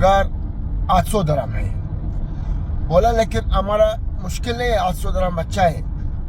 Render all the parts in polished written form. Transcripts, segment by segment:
पगार 800 दरहम है। बोला लेकिन हमारा मुश्किल नहीं है, 800 दरहम अच्छा है।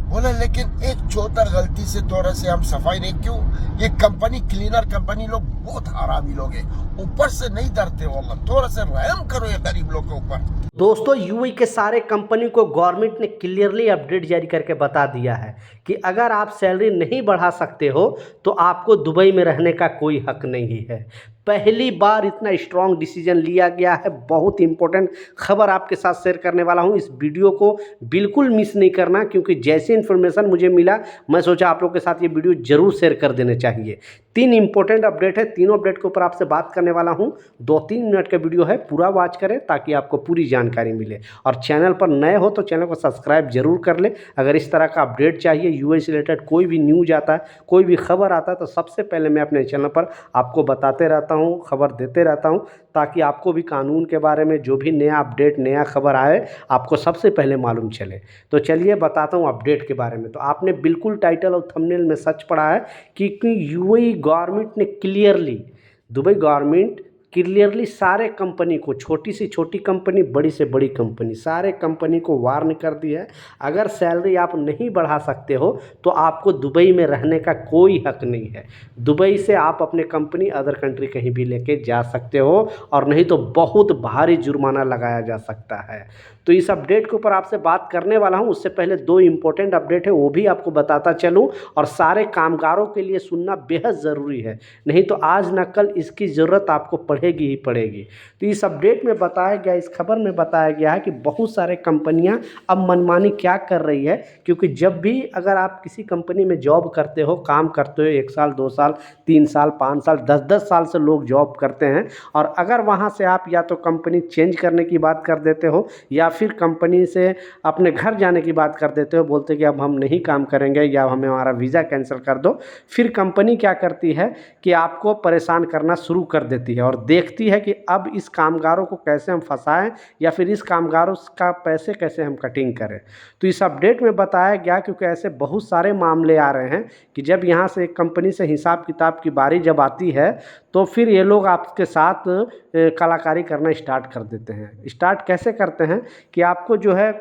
बोला लेकिन एक छोटा गलती से थोड़ा से हम सफाई नहीं, क्यों ये कंपनी क्लीनर कंपनी लोग बहुत हरामी लोग हैं, ऊपर से नहीं डरते हो, अल्लाह थोड़ा सा रहम करो ये गरीब लोग के ऊपर। दोस्तों यूएई के सारे कंपनी को गवर्नमेंट ने क्लियरली अपडेट जारी करके बता दिया है कि अगर आप सैलरी नहीं बढ़ा सकते हो तो आपको दुबई में रहने का कोई हक नहीं है। पहली बार इतना स्ट्रॉन्ग डिसीजन लिया गया है। बहुत इंपॉर्टेंट खबर आपके साथ शेयर करने वाला हूं, इस वीडियो को बिल्कुल मिस नहीं करना, क्योंकि जैसे इन्फॉर्मेशन मुझे मिला मैं सोचा आप लोग के साथ ये वीडियो जरूर शेयर कर देने चाहिए। 3 इंपॉर्टेंट अपडेट है, तीनों अपडेट के ऊपर आपसे बात करने वाला हूं। 2-3 मिनट का वीडियो है, पूरा वॉच करें ताकि आपको पूरी जानकारी मिले। और चैनल पर नए हो तो चैनल को सब्सक्राइब जरूर कर ले। अगर इस तरह का अपडेट चाहिए, यूएई से रिलेटेड कोई भी न्यूज आता है, कोई भी खबर आता है, तो सबसे पहले मैं अपने चैनल पर आपको बताते रहता हूं, खबर देते रहता हूं, ताकि आपको भी कानून के बारे में जो भी नया अपडेट नया खबर आए आपको सबसे पहले मालूम चले। तो चलिए बताता हूं अपडेट के बारे में। तो आपने बिल्कुल टाइटल और थंबनेल में सच पढ़ा है कि यूएई गवर्नमेंट ने क्लियरली, दुबई गवर्नमेंट क्लियरली सारे कंपनी को, छोटी से छोटी कंपनी, बड़ी से बड़ी कंपनी, सारे कंपनी को वार्न कर दी है, अगर सैलरी आप नहीं बढ़ा सकते हो तो आपको दुबई में रहने का कोई हक नहीं है। दुबई से आप अपने कंपनी अदर कंट्री कहीं भी लेके जा सकते हो, और नहीं तो बहुत भारी जुर्माना लगाया जा सकता है। तो इस अपडेट के ऊपर आपसे बात करने वाला हूं। उससे पहले 2 इंपॉर्टेंट अपडेट है, वो भी आपको बताता चलूं, और सारे कामगारों के लिए सुनना बेहद ज़रूरी है, नहीं तो आज न कल इसकी ज़रूरत आपको पड़ेगी ही पड़ेगी। तो इस अपडेट में बताया गया, इस खबर में बताया गया है कि बहुत सारे कंपनियां अब मनमानी क्या कर रही है, क्योंकि जब भी अगर आप किसी कंपनी में जॉब करते हो, काम करते हो, 1 साल 2 साल 3 साल 5 साल 10-10 साल से लोग जॉब करते हैं, और अगर वहां से आप या तो कंपनी चेंज करने की बात कर देते हो या फिर कंपनी से अपने घर जाने की बात कर देते हो, बोलते कि अब हम नहीं काम करेंगे या हमें हमारा वीज़ा कैंसिल कर दो, फिर कंपनी क्या करती है कि आपको परेशान करना शुरू कर देती है और देखती है कि अब इस कामगारों को कैसे हम फंसाएं या फिर इस कामगारों का पैसे कैसे हम कटिंग करें। तो इस अपडेट में बताया गया, क्योंकि ऐसे बहुत सारे मामले आ रहे हैं कि जब यहाँ से एक कंपनी से हिसाब किताब की बारी जब आती है तो फिर ये लोग आपके साथ कलाकारी करना स्टार्ट कर देते हैं। स्टार्ट कैसे करते हैं कि आपको जो है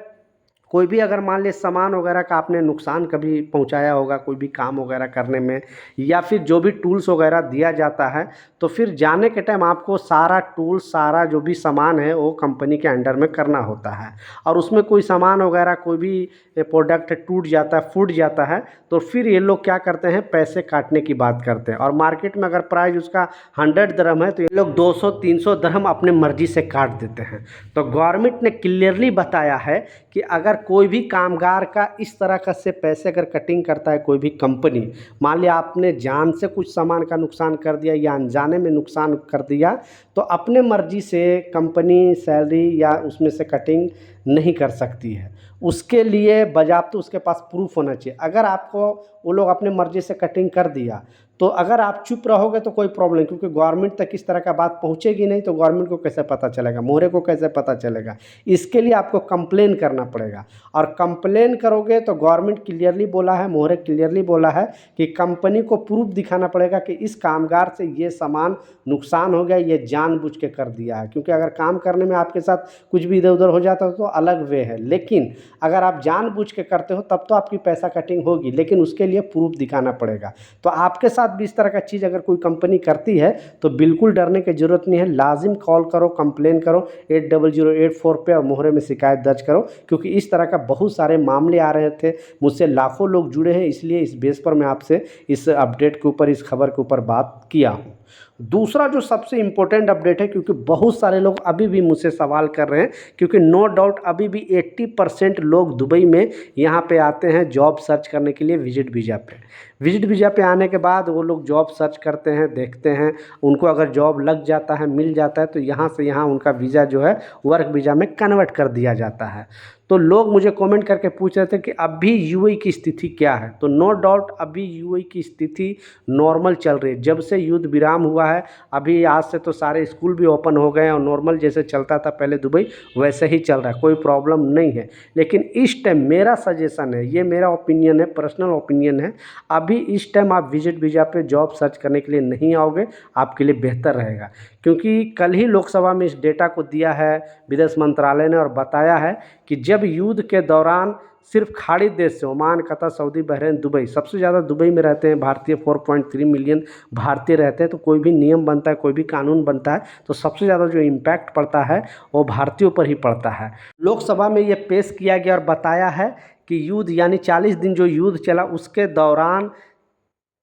कोई भी अगर मान लीजिए सामान वगैरह का आपने नुकसान कभी पहुंचाया होगा कोई भी काम वगैरह करने में, या फिर जो भी टूल्स वगैरह दिया जाता है, तो फिर जाने के टाइम आपको सारा टूल्स, सारा जो भी सामान है वो कंपनी के अंडर में करना होता है। और उसमें कोई सामान वगैरह कोई भी प्रोडक्ट टूट जाता है, फूट जाता है, तो फिर ये लोग क्या करते हैं, पैसे काटने की बात करते हैं। और मार्केट में अगर प्राइस उसका 100 दरहम है तो ये लोग 200-300 दरहम अपने मर्जी से काट देते हैं। तो गवर्नमेंट ने क्लियरली बताया है कि अगर कोई भी कामगार का इस तरह का से पैसे अगर कटिंग करता है कोई भी कंपनी, मान लिया आपने जान से कुछ सामान का नुकसान कर दिया या अनजाने में नुकसान कर दिया, तो अपने मर्जी से कंपनी सैलरी या उसमें से कटिंग नहीं कर सकती है। उसके लिए बजाबते उसके पास प्रूफ होना चाहिए। अगर आपको वो लोग अपने मर्जी से कटिंग कर दिया तो अगर आप चुप रहोगे तो कोई प्रॉब्लम नहीं, क्योंकि गवर्नमेंट तक इस तरह का बात पहुंचेगी नहीं, तो गवर्नमेंट को कैसे पता चलेगा, मोहरे को कैसे पता चलेगा। इसके लिए आपको कंप्लेन करना पड़ेगा, और कंप्लेन करोगे तो गवर्नमेंट क्लियरली बोला है, मोहरे क्लियरली बोला है कि कंपनी को प्रूफ दिखाना पड़ेगा कि इस कामगार से ये सामान नुकसान हो गया, ये जानबूझ के कर दिया है। क्योंकि अगर काम करने में आपके साथ कुछ भी इधर उधर हो जाता तो अलग वे है, लेकिन अगर आप जानबूझ के करते हो तब तो आपकी पैसा कटिंग होगी, लेकिन उसके लिए प्रूफ दिखाना पड़ेगा। तो आपके साथ भी इस तरह का चीज़ अगर कोई कंपनी करती है तो बिल्कुल डरने की ज़रूरत नहीं है। लाजिम कॉल करो, कंप्लेन करो 8008 पे और मोहरे में शिकायत दर्ज करो, क्योंकि इस तरह का बहुत सारे मामले आ रहे थे, मुझसे लाखों लोग जुड़े हैं, इसलिए इस बेस पर मैं आपसे इस अपडेट के ऊपर, इस खबर के ऊपर बात किया हूँ। दूसरा जो सबसे इम्पोर्टेंट अपडेट है, क्योंकि बहुत सारे लोग अभी भी मुझसे सवाल कर रहे हैं, क्योंकि नो डाउट अभी भी 80% लोग दुबई में यहाँ पे आते हैं जॉब सर्च करने के लिए विजिट वीज़ा पे। विजिट वीज़ा पे आने के बाद वो लोग जॉब सर्च करते हैं, देखते हैं, उनको अगर जॉब लग जाता है, मिल जाता है, तो यहाँ से यहाँ उनका वीज़ा जो है वर्क वीज़ा में कन्वर्ट कर दिया जाता है। तो लोग मुझे कमेंट करके पूछ रहे थे कि अभी यूएई की स्थिति क्या है। तो नो डाउट अभी यूएई की स्थिति नॉर्मल चल रही है। जब से युद्ध विराम हुआ है, अभी आज से तो सारे स्कूल भी ओपन हो गए और नॉर्मल जैसे चलता था पहले दुबई वैसे ही चल रहा है, कोई प्रॉब्लम नहीं है। लेकिन इस टाइम मेरा सजेशन है, ये मेरा ओपिनियन है, पर्सनल ओपिनियन है, अभी अभी इस टाइम आप विजिट वीज़ा पे जॉब सर्च करने के लिए नहीं आओगे, आपके लिए बेहतर रहेगा। क्योंकि कल ही लोकसभा में इस डेटा को दिया है विदेश मंत्रालय ने और बताया है कि जब युद्ध के दौरान सिर्फ खाड़ी देश से Oman, Qatar, Saudi, Bahrain, Dubai, सबसे ज़्यादा दुबई में रहते हैं भारतीय, 4.3 मिलियन भारतीय रहते हैं। तो कोई भी नियम बनता है, कोई भी कानून बनता है, तो सबसे ज़्यादा जो इम्पैक्ट पड़ता है वो भारतीयों पर ही पड़ता है। लोकसभा में ये पेश किया गया और बताया है कि युद्ध यानी 40 दिन जो युद्ध चला उसके दौरान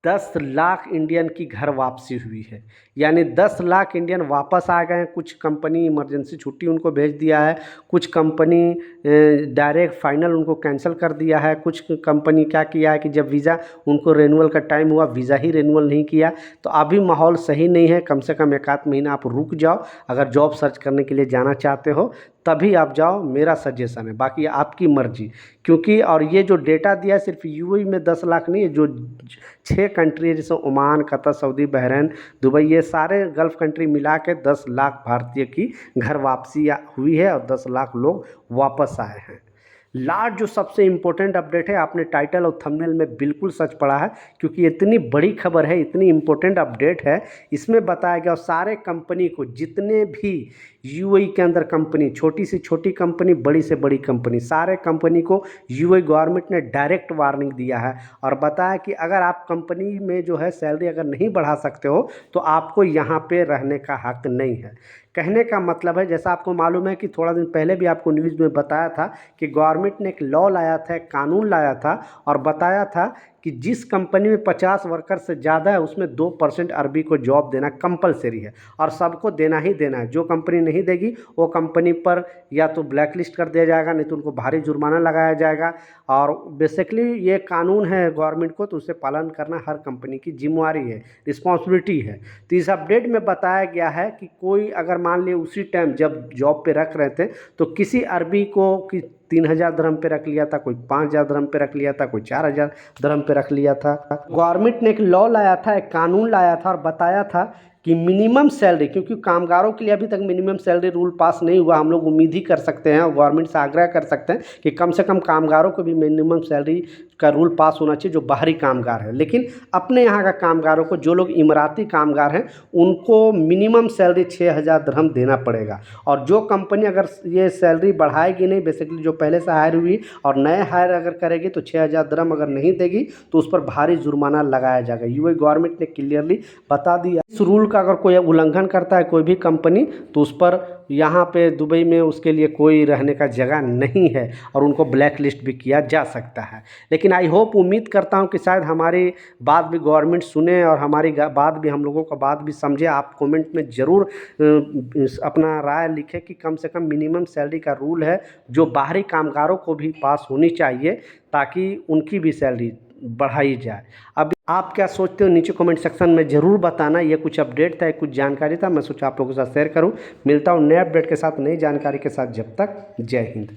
10 लाख इंडियन की घर वापसी हुई है। यानी 10 लाख इंडियन वापस आ गए हैं। कुछ कंपनी इमरजेंसी छुट्टी उनको भेज दिया है, कुछ कंपनी डायरेक्ट फाइनल उनको कैंसिल कर दिया है, कुछ कंपनी क्या किया है कि जब वीज़ा उनको रिन्यूअल का टाइम हुआ वीज़ा ही रिन्यूअल नहीं किया। तो अभी माहौल सही नहीं है, कम से कम 1 आध महीना आप रुक जाओ। अगर जॉब सर्च करने के लिए जाना चाहते हो तभी आप जाओ, मेरा सजेशन है, बाकी आपकी मर्जी। क्योंकि और ये जो डेटा दिया है सिर्फ यूएई में 10 लाख नहीं है, जो 6 कंट्री है जैसे Oman, Qatar, Saudi, Bahrain, Dubai, ये सारे गल्फ़ कंट्री मिला के 10 लाख भारतीय की घर वापसी हुई है और 10 लाख लोग वापस आए हैं। लास्ट जो सबसे इम्पोर्टेंट अपडेट है, आपने टाइटल और थंबनेल में बिल्कुल सच पढ़ा है, क्योंकि इतनी बड़ी खबर है, इतनी इम्पोर्टेंट अपडेट है। इसमें बताया गया सारे कंपनी को, जितने भी यूएई के अंदर कंपनी, छोटी से छोटी कंपनी, बड़ी से बड़ी कंपनी, सारे कंपनी को यूएई गवर्नमेंट ने डायरेक्ट वार्निंग दिया है और बताया कि अगर आप कंपनी में जो है सैलरी अगर नहीं बढ़ा सकते हो तो आपको यहाँ पे रहने का हक नहीं है। कहने का मतलब है, जैसा आपको मालूम है कि थोड़ा दिन पहले भी आपको न्यूज़ में बताया था कि गवर्नमेंट ने एक लॉ लाया था, एक कानून लाया था और बताया था कि जिस कंपनी में 50 वर्कर से ज़्यादा है उसमें 2% अरबी को जॉब देना कंपलसरी है और सबको देना ही देना है। जो कंपनी नहीं देगी वो कंपनी पर या तो ब्लैक लिस्ट कर दिया जाएगा, नहीं तो उनको भारी जुर्माना लगाया जाएगा। और बेसिकली ये कानून है गवर्नमेंट को, तो उसे पालन करना हर कंपनी की जिम्मेवारी है, रिस्पॉन्सिबिलिटी है। तो इस अपडेट में बताया गया है कि कोई अगर मान लिया उसी टाइम जब जॉब पे रख रहे थे तो किसी अरबी को कि 3000 दिरहम पे रख लिया था, कोई 5000 दिरहम पे रख लिया था, कोई 4000 दिरहम पे रख लिया था। गवर्नमेंट ने एक लॉ लाया था, एक कानून लाया था और बताया था कि मिनिमम सैलरी, क्योंकि कामगारों के लिए अभी तक मिनिमम सैलरी रूल पास नहीं हुआ, हम लोग उम्मीद ही कर सकते हैं और गवर्नमेंट से आग्रह कर सकते हैं कि कम से कम कामगारों को भी मिनिमम सैलरी का रूल पास होना चाहिए जो बाहरी कामगार है। लेकिन अपने यहाँ का कामगारों को, जो लोग इमराती कामगार हैं, उनको मिनिमम सैलरी 6000 दिरहम देना पड़ेगा। और जो कंपनी अगर ये सैलरी बढ़ाएगी नहीं, बेसिकली जो पहले से हायर हुई और नए हायर अगर करेगी तो 6000 दिरहम अगर नहीं देगी तो उस पर भारी जुर्माना लगाया जाएगा। यूएई गवर्नमेंट ने क्लियरली बता दिया इस रूल का अगर कोई उल्लंघन करता है कोई भी कंपनी तो उस पर यहाँ पे दुबई में उसके लिए कोई रहने का जगह नहीं है और उनको ब्लैक लिस्ट भी किया जा सकता है। लेकिन आई होप, उम्मीद करता हूँ कि शायद हमारी बात भी गवर्नमेंट सुने और हमारी बात भी, हम लोगों का बात भी समझे। आप कमेंट में ज़रूर अपना राय लिखें कि कम से कम मिनिमम सैलरी का रूल है जो बाहरी कामगारों को भी पास होनी चाहिए ताकि उनकी भी सैलरी बढ़ाई जाए। अब आप क्या सोचते हो नीचे कमेंट सेक्शन में ज़रूर बताना। ये कुछ अपडेट था, कुछ जानकारी था, मैं सोचा आप लोगों के साथ शेयर करूं। मिलता हूं नए अपडेट के साथ, नई जानकारी के साथ। जब तक जय हिंद।